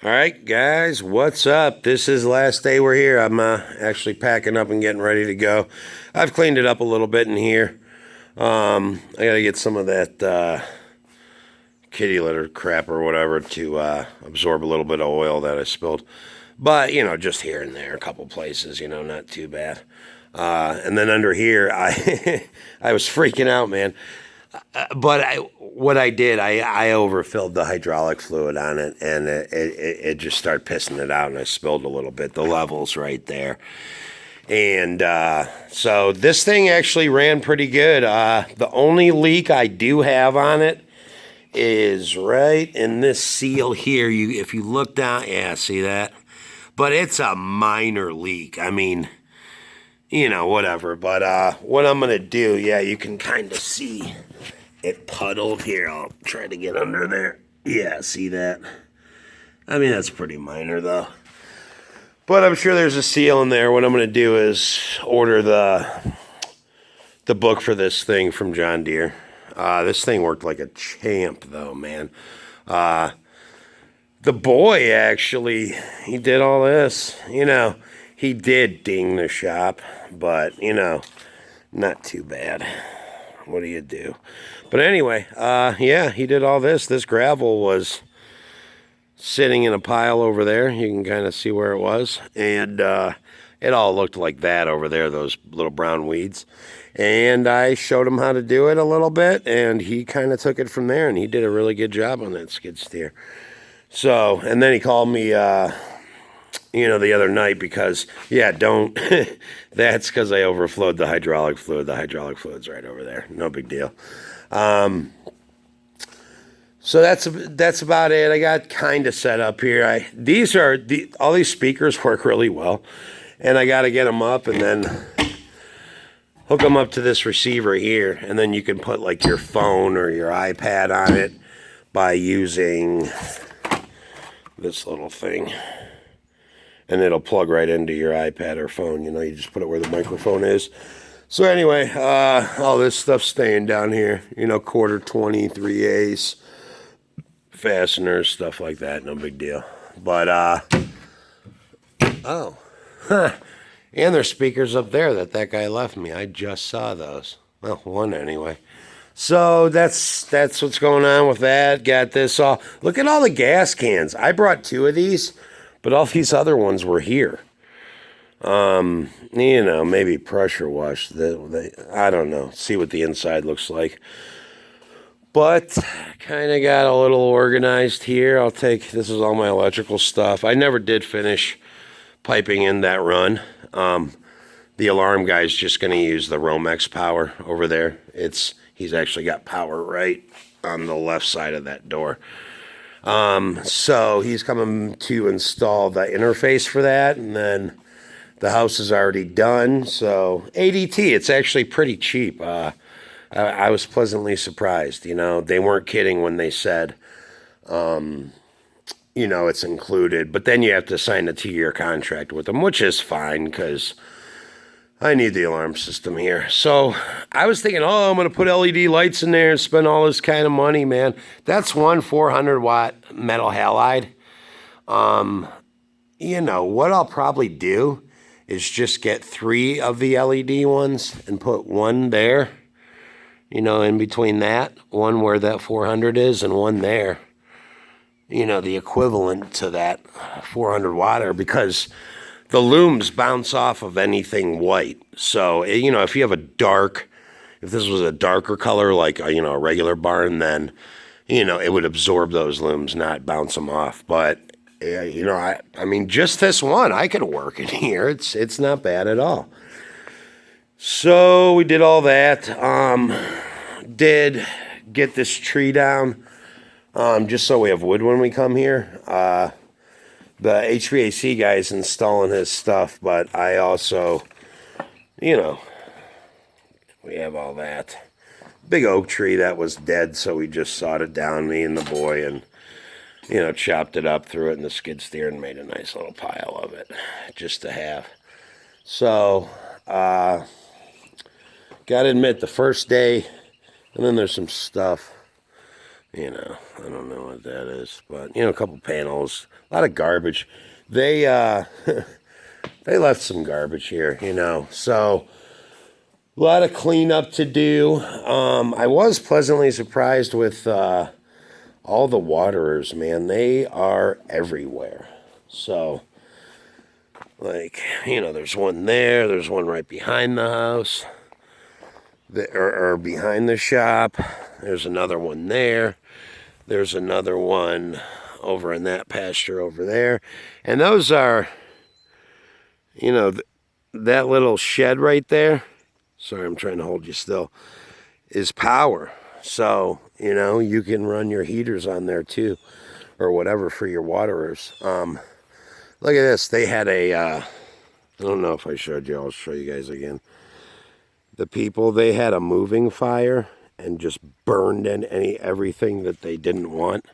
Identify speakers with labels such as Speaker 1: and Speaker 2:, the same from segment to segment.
Speaker 1: All right, guys, what's up? This is the last day we're here. I'm actually packing up and getting ready to go. I've cleaned it up a little bit in here. I got to get some of that kitty litter crap or whatever to absorb a little bit of oil that I spilled. But, just here and there, a couple places, not too bad. And then under here, I I was freaking out, man. But what I did, I overfilled the hydraulic fluid on it, and it just started pissing it out, and I spilled a little bit. The level's right there. And so this thing actually ran pretty good. The only leak I do have on it is right in this seal here. If you look down, yeah, see that? But it's a minor leak. I mean, whatever. But what I'm going to do, yeah, you can kind of see it puddled here. I'll try to get under there. Yeah, see that? I mean, that's pretty minor, though. But I'm sure there's a seal in there. What I'm going to do is order the book for this thing from John Deere. This thing worked like a champ, though, man. The boy, actually, he did all this. He did ding the shop, but, not too bad. What do you do? But anyway, yeah, he did all this. This gravel was sitting in a pile over there. You can kind of see where it was. And it all looked like that over there, those little brown weeds. And I showed him how to do it a little bit, and he kind of took it from there, and he did a really good job on that skid steer. So, and then he called me, the other night because, yeah, don't, that's because I overflowed the hydraulic fluid. The hydraulic fluid's right over there. No big deal. So that's about it. I got kind of set up here. All these speakers work really well, and I got to get them up and then hook them up to this receiver here, and then you can put like your phone or your iPad on it by using this little thing, and it'll plug right into your iPad or phone. You just put it where the microphone is. So anyway, all this stuff's staying down here. 1/4 20, 3/8, fasteners, stuff like that. No big deal. But and there's speakers up there that guy left me. I just saw those. Well, one anyway. So that's what's going on with that. Got this all. Look at all the gas cans. I brought 2 of these, but all these other ones were here. Maybe pressure wash. I don't know. See what the inside looks like. But kind of got a little organized here. This is all my electrical stuff. I never did finish piping in that run. The alarm guy's just going to use the Romex power over there. He's actually got power right on the left side of that door. So he's coming to install the interface for that, and then the house is already done. So ADT, it's actually pretty cheap. I was pleasantly surprised. They weren't kidding when they said, it's included. But then you have to sign a 2-year contract with them, which is fine because I need the alarm system here. So I was thinking, I'm going to put LED lights in there and spend all this kind of money, man. That's one 400-watt metal halide. What I'll probably do is just get 3 of the LED ones and put one there, in between that, one where that 400 is and one there, the equivalent to that 400 watter, because the looms bounce off of anything white. So, if you have if this was a darker color, like, a regular barn, then, it would absorb those looms, not bounce them off. But, I mean, just this one, I could work in here. It's not bad at all. So we did all that. Did get this tree down, just so we have wood when we come here. The HVAC guy's installing his stuff, but I also, we have all that. Big oak tree that was dead, so we just sawed it down, me and the boy, and, chopped it up, threw it in the skid steer, and made a nice little pile of it, just to have. So, gotta admit, the first day, and then there's some stuff, I don't know what that is, but a couple panels, a lot of garbage. They they left some garbage here, so a lot of cleanup to do. I was pleasantly surprised with all the waterers, man. They are everywhere. So, like, there's one there, there's one right behind the house, or behind the shop. There's another one there. There's another one over in that pasture over there. And those are, that little shed right there. Sorry, I'm trying to hold you still. Is power. So, you can run your heaters on there too, or whatever for your waterers. Look at this. They had I don't know if I showed you. I'll show you guys again. The people, they had a moving fire and just burned in everything that they didn't want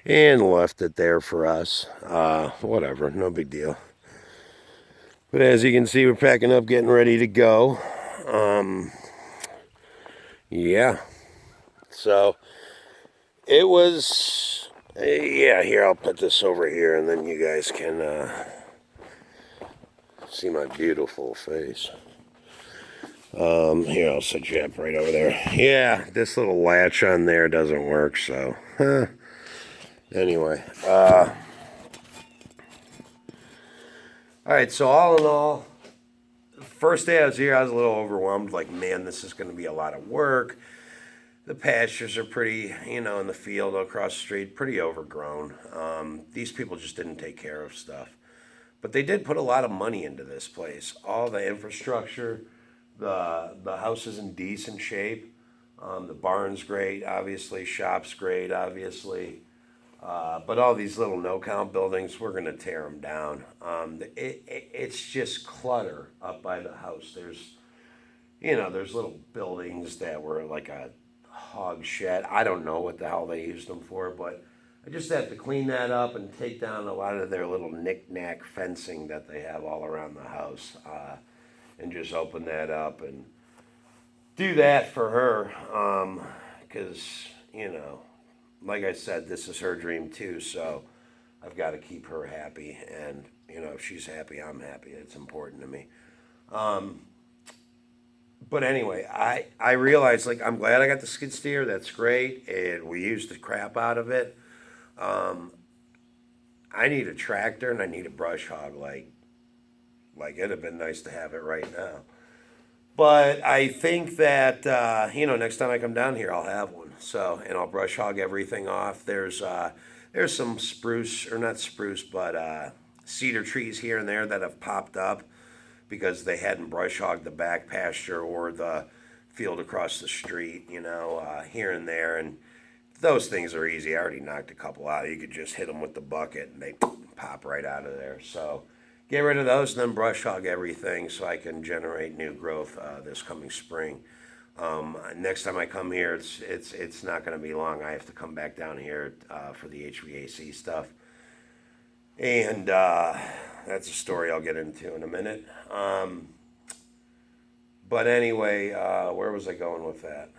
Speaker 1: and left it there for us. Whatever, no big deal. But as you can see, we're packing up, getting ready to go. Yeah. So it was, yeah, here, I'll put this over here and then you guys can see my beautiful face. Here, I'll set you up right over there. Yeah, this little latch on there doesn't work, so, anyway, all right, so all in all, first day I was here, I was a little overwhelmed, like, man, this is going to be a lot of work. The pastures are pretty, in the field across the street, pretty overgrown. These people just didn't take care of stuff. But they did put a lot of money into this place. All the infrastructure, the house is in decent shape. The barn's great, obviously. Shop's great, obviously. But all these little no-count buildings, we're going to tear them down. It's just clutter up by the house. There's little buildings that were like a hog shed. I don't know what the hell they used them for, but I just have to clean that up and take down a lot of their little knick-knack fencing that they have all around the house, and just open that up and do that for her, because, like I said, this is her dream too, so I've got to keep her happy, and, if she's happy, I'm happy. It's important to me. But anyway, I realized, like, I'm glad I got the skid steer. That's great, and we used the crap out of it. I need a tractor and I need a brush hog. Like it'd have been nice to have it right now. But I think that next time I come down here, I'll have one. So, and I'll brush hog everything off. There's some spruce, or not spruce, but cedar trees here and there that have popped up because they hadn't brush hogged the back pasture or the field across the street, here and there. And those things are easy. I already knocked a couple out. You could just hit them with the bucket and they pop right out of there. So get rid of those and then brush hog everything so I can generate new growth this coming spring. Next time I come here, it's not going to be long. I have to come back down here for the HVAC stuff. And that's a story I'll get into in a minute. But anyway, where was I going with that?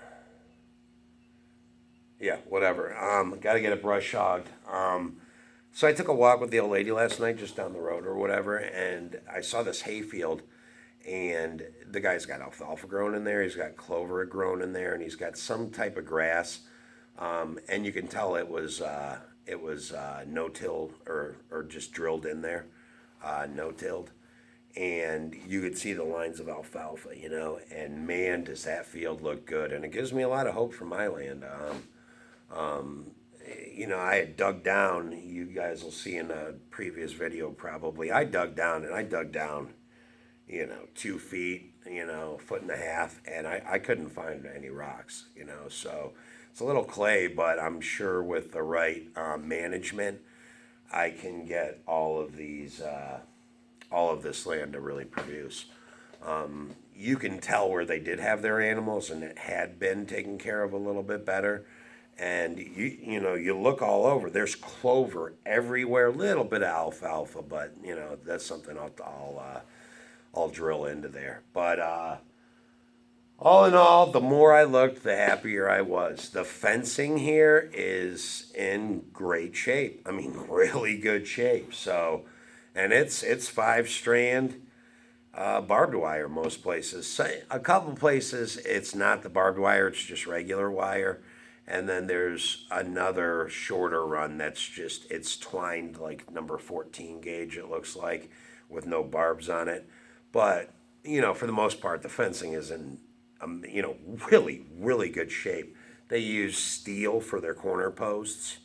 Speaker 1: Yeah, whatever. Got to get it brush hogged. So I took a walk with the old lady last night just down the road or whatever, and I saw this hayfield, and the guy's got alfalfa grown in there, he's got clover grown in there, and he's got some type of grass, and you can tell it was no-till or just drilled in there, no-tilled, and you could see the lines of alfalfa, and man, does that field look good, and it gives me a lot of hope for my land. I had dug down, you guys will see in a previous video probably, I dug down, 2 feet, foot and a half, and I couldn't find any rocks, so it's a little clay, but I'm sure with the right management, I can get all of this land to really produce. You can tell where they did have their animals and it had been taken care of a little bit better. And you look all over. There's clover everywhere. A little bit of alfalfa, but that's something I'll drill into there. But All in all, the more I looked, the happier I was. The fencing here is in great shape. I mean, really good shape. So, and it's 5 strand barbed wire most places. So, a couple places it's not the barbed wire; it's just regular wire. And then there's another shorter run that's just it's twined like number 14 gauge. It looks like with no barbs on it, but for the most part, the fencing is in really, really good shape. They use steel for their corner posts,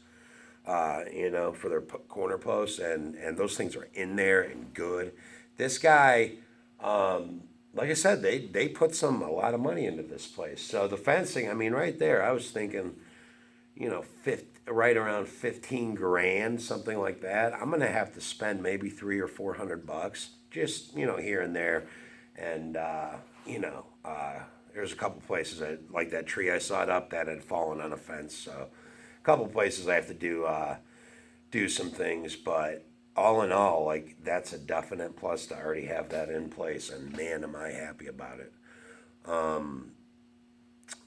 Speaker 1: for their corner posts, and those things are in there and good. This guy, like I said, they put a lot of money into this place. So the fencing, I mean, right there, I was thinking, right around 15 grand, something like that. I'm gonna have to spend maybe 300 or 400 bucks, just here and there, and there's a couple places like that tree I sawed up that had fallen on a fence. So a couple places I have to do some things, but all in all, like that's a definite plus to already have that in place, and man, am I happy about it.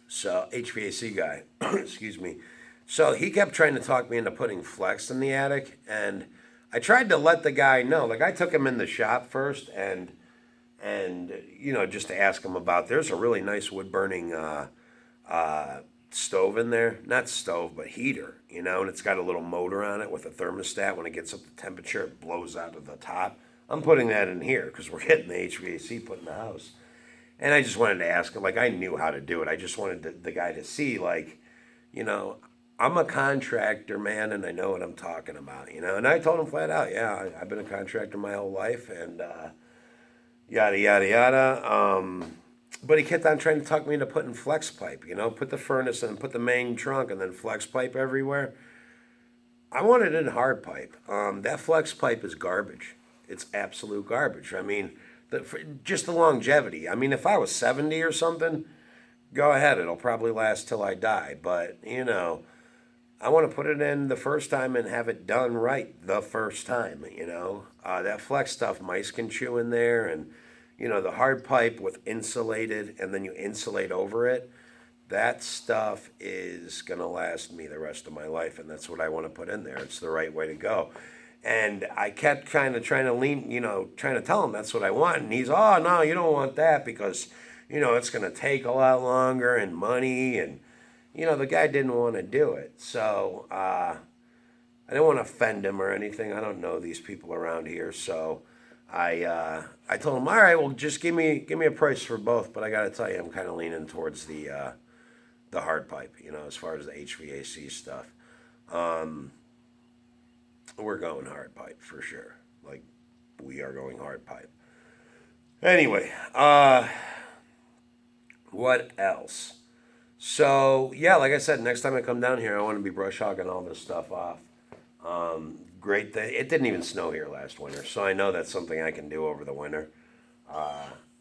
Speaker 1: So HVAC guy, excuse me. So he kept trying to talk me into putting flex in the attic, and I tried to let the guy know. Like I took him in the shop first, and just to ask him about. There's a really nice wood burning stove in there, not stove but heater, and it's got a little motor on it with a thermostat. When it gets up to temperature, it blows out of the top. I'm putting that in here because we're getting the HVAC put in the house. And I just wanted to ask him, like, I knew how to do it. I just wanted the guy to see, like, you know, I'm a contractor, man, and I know what I'm talking about, And I told him flat out, yeah, I've been a contractor my whole life, and yada, yada, yada. But he kept on trying to talk me into putting flex pipe, put the furnace and put the main trunk and then flex pipe everywhere. I wanted it in hard pipe. That flex pipe is garbage. It's absolute garbage. I mean, just the longevity. I mean, if I was 70 or something, go ahead. It'll probably last till I die. But, I want to put it in the first time and have it done right the first time. That flex stuff, mice can chew in there. And, the hard pipe with insulated and then you insulate over it. That stuff is going to last me the rest of my life, and that's what I want to put in there. It's the right way to go. And I kept kind of trying to trying to tell him that's what I want. And he's, oh, no, you don't want that because, it's going to take a lot longer and money. And, the guy didn't want to do it. So I didn't want to offend him or anything. I don't know these people around here. So I told him, all right, well, just give me a price for both. But I got to tell you, I'm kind of leaning towards the hard pipe, as far as the HVAC stuff. We're going hard pipe for sure. Like, we are going hard pipe. Anyway, what else? So, yeah, like I said, next time I come down here, I want to be brush hogging all this stuff off. Great thing. It didn't even snow here last winter, so I know that's something I can do over the winter.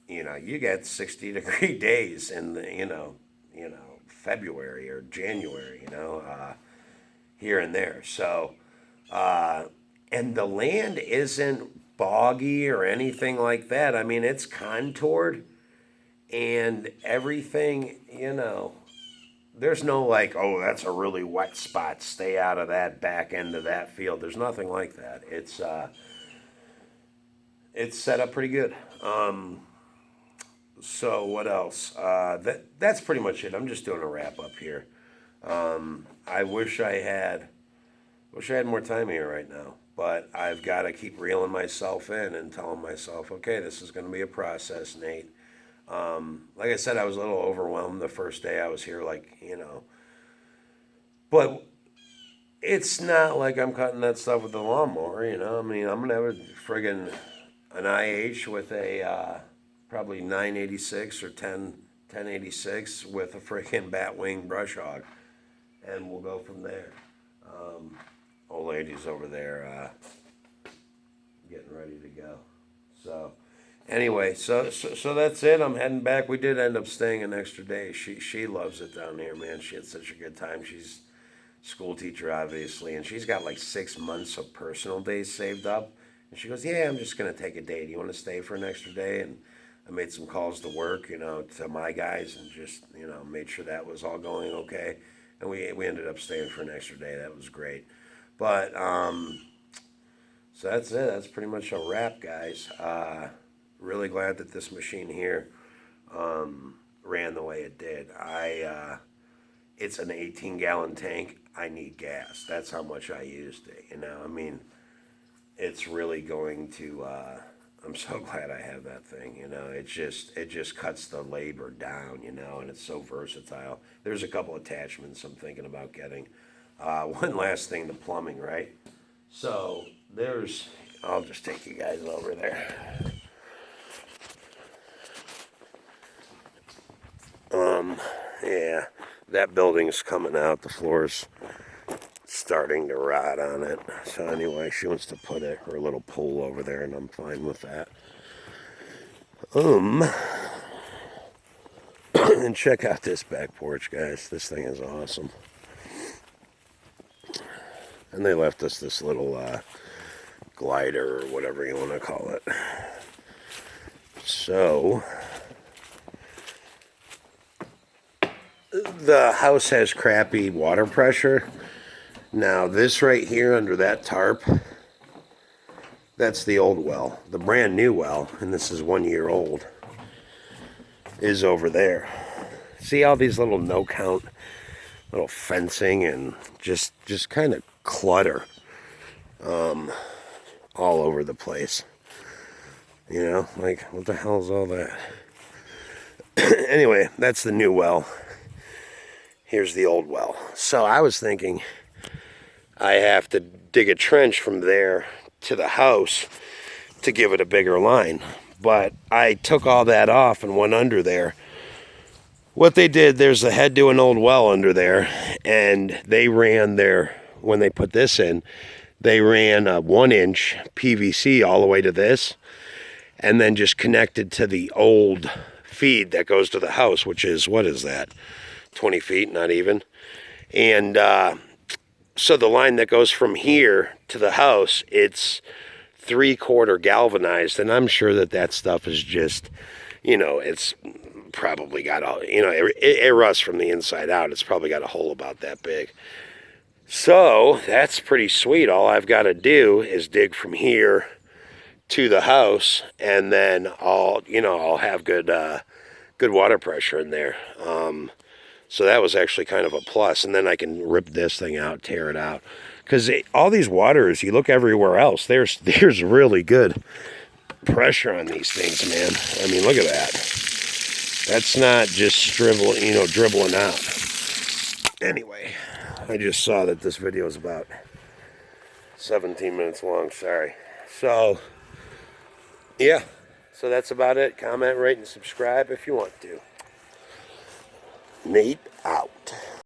Speaker 1: You get 60-degree days in February or January, here and there. So, and the land isn't boggy or anything like that. I mean, it's contoured and everything, there's no like, oh, that's a really wet spot. Stay out of that back end of that field. There's nothing like that. It's set up pretty good. So what else? That's pretty much it. I'm just doing a wrap up here. I wish I had more time here right now, but I've got to keep reeling myself in and telling myself, okay, this is going to be a process, Nate. Like I said, I was a little overwhelmed the first day I was here, but it's not like I'm cutting that stuff with the lawnmower, I mean, I'm gonna have an IH with a probably 986 or 1086 with a friggin' batwing brush hog, and we'll go from there. Old lady's over there getting ready to go. So anyway, so that's it. I'm heading back. We did end up staying an extra day. She loves it down here, man. She had such a good time. She's a school teacher, obviously, and she's got like 6 months of personal days saved up. And she goes, yeah, I'm just gonna take a day. Do you want to stay for an extra day? And I made some calls to work, to my guys, and just, made sure that was all going okay. And we ended up staying for an extra day. That was great. But, so that's it. That's pretty much a wrap, guys. Really glad that this machine here ran the way it did. It's an 18-gallon tank. I need gas. That's how much I used it. I mean, it's really going to. I'm so glad I have that thing. It just cuts the labor down. And it's so versatile. There's a couple attachments I'm thinking about getting. One last thing, the plumbing, right? So I'll just take you guys over there. Yeah, that building's coming out. The floor's starting to rot on it. So anyway, she wants to put her little pool over there, and I'm fine with that. And check out this back porch, guys. This thing is awesome. And they left us this little glider or whatever you want to call it. So the house has crappy water pressure. Now this right here under that tarp, that's the old well. The brand new well, and this is 1 year old, is over there. See all these little no count, little fencing and just kind of clutter all over the place. Like what the hell is all that? Anyway, that's the new well. Here's the old well. So I was thinking I have to dig a trench from there to the house to give it a bigger line. But I took all that off and went under there. What they did, there's a head to an old well under there, and they ran when they put this in, they ran a 1-inch PVC all the way to this, and then just connected to the old feed that goes to the house, which is, what is that? 20 feet, not even. And so the line that goes from here to the house, it's 3/4 galvanized, and I'm sure that stuff is just, it's probably got all, it rusts from the inside out. It's probably got a hole about that big. So that's pretty sweet. All I've got to do is dig from here to the house, and then I'll have good water pressure in there. So that was actually kind of a plus. And then I can rip this thing out, tear it out. Because all these waters, you look everywhere else, there's really good pressure on these things, man. I mean, look at that. That's not just dribbling out. Anyway, I just saw that this video is about 17 minutes long, sorry. So, yeah. So that's about it. Comment, rate, and subscribe if you want to. Nate out.